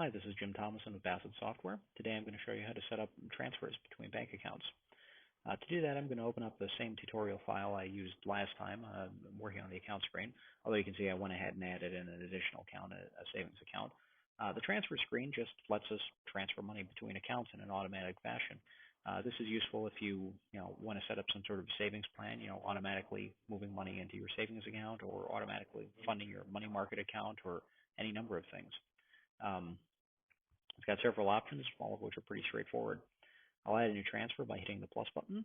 Hi, this is Jim Thomason of Bassett Software. Today I'm going to show you how to set up transfers between bank accounts. To do that, I'm going to open up the same tutorial file I used last time, working on the account screen. Although you can see I went ahead and added in an additional account, a savings account. The transfer screen just lets us transfer money between accounts in an automatic fashion. This is useful if you want to set up some sort of savings plan, automatically moving money into your savings account or automatically funding your money market account or any number of things. It's got several options, all of which are pretty straightforward. I'll add a new transfer by hitting the plus button.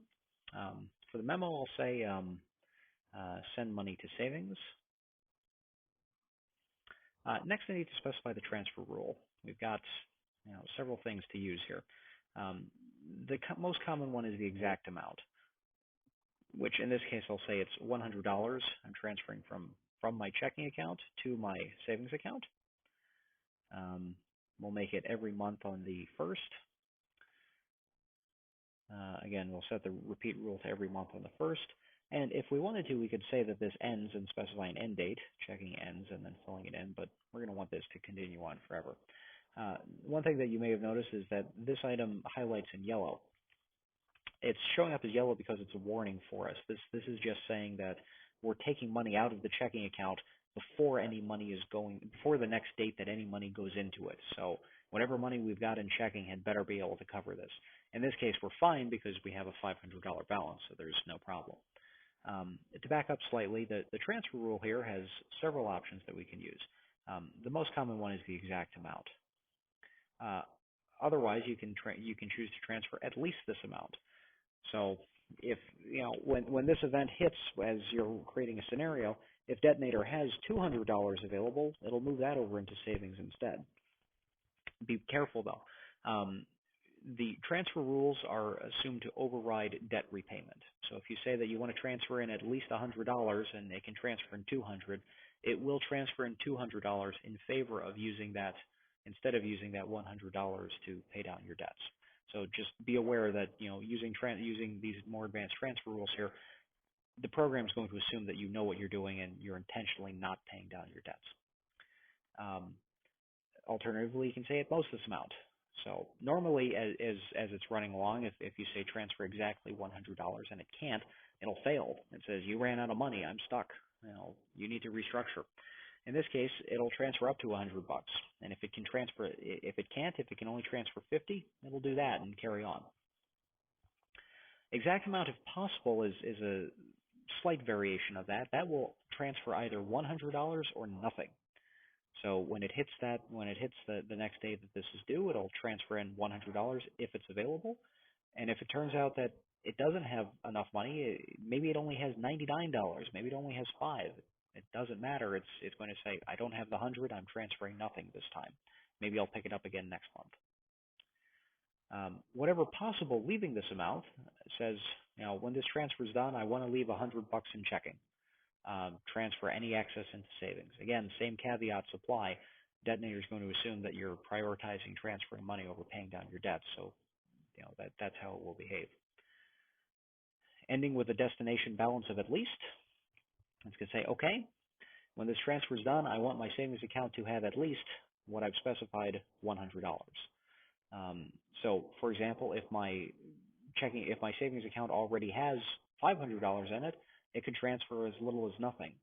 For the memo, I'll say send money to savings. Next, I need to specify the transfer rule. We've got several things to use here. The most common one is the exact amount, which in this case I'll say it's $100. I'm transferring from my checking account to my savings account. We'll make it every month on the 1st. Again, we'll set the repeat rule to every month on the 1st. And if we wanted to, we could say that this ends and specify an end date, checking ends and then filling it in, but we're going to want this to continue on forever. One thing that you may have noticed is that this item highlights in yellow. It's showing up as yellow because it's a warning for us. This is just saying that we're taking money out of the checking account before the next date that any money goes into it. So whatever money we've got in checking had better be able to cover this. In this case, we're fine because we have a $500 balance, so there's no problem. To back up slightly, the transfer rule here has several options that we can use. The most common one is the exact amount. Otherwise, you can choose to transfer at least this amount. So if when this event hits, as you're creating a scenario, if Debtinator has $200 available, it'll move that over into savings instead. Be careful though. The transfer rules are assumed to override debt repayment. So if you say that you want to transfer in at least $100 and it can transfer in $200, it will transfer in $200 in favor of using that instead of using that $100 to pay down your debts. So just be aware that using these more advanced transfer rules here, the program is going to assume that you know what you're doing and you're intentionally not paying down your debts. Alternatively, you can say at most this amount. So normally, as it's running along, if you say transfer exactly $100 and it can't, it'll fail. It says you ran out of money. I'm stuck. You need to restructure. In this case, it'll transfer up to $100, and if it can only transfer 50, it'll do that and carry on. Exact amount, if possible, is a slight variation of that. That will transfer either $100 or nothing. So when it hits the next day that this is due, it'll transfer in $100 if it's available. And if it turns out that it doesn't have enough money, maybe it only has $99, maybe it only has $5. It doesn't matter. It's going to say, I don't have the 100, I'm transferring nothing this time. Maybe I'll pick it up again next month. Whatever possible leaving this amount says, when this transfer is done, I want to leave $100 in checking. Transfer any excess into savings. Again, same caveats apply. Debtinator is going to assume that you're prioritizing transferring money over paying down your debts, so that's how it will behave. Ending with a destination balance of at least, it's going to say, okay, when this transfer is done, I want my savings account to have at least what I've specified, $100. So, for example, if my savings account already has $500 in it, it could transfer as little as nothing.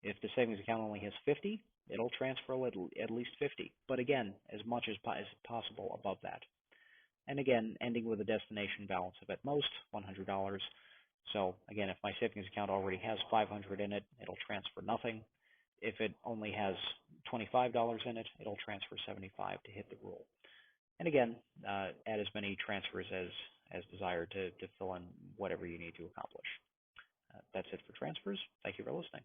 If the savings account only has 50, it'll transfer at least 50. But again, as much as possible above that. And again, ending with a destination balance of at most $100. So again, if my savings account already has $500 in it, it'll transfer nothing. If it only has $25 in it, it'll transfer $75 to hit the rule. And again, add as many transfers as desired to fill in whatever you need to accomplish. That's it for transfers. Thank you for listening.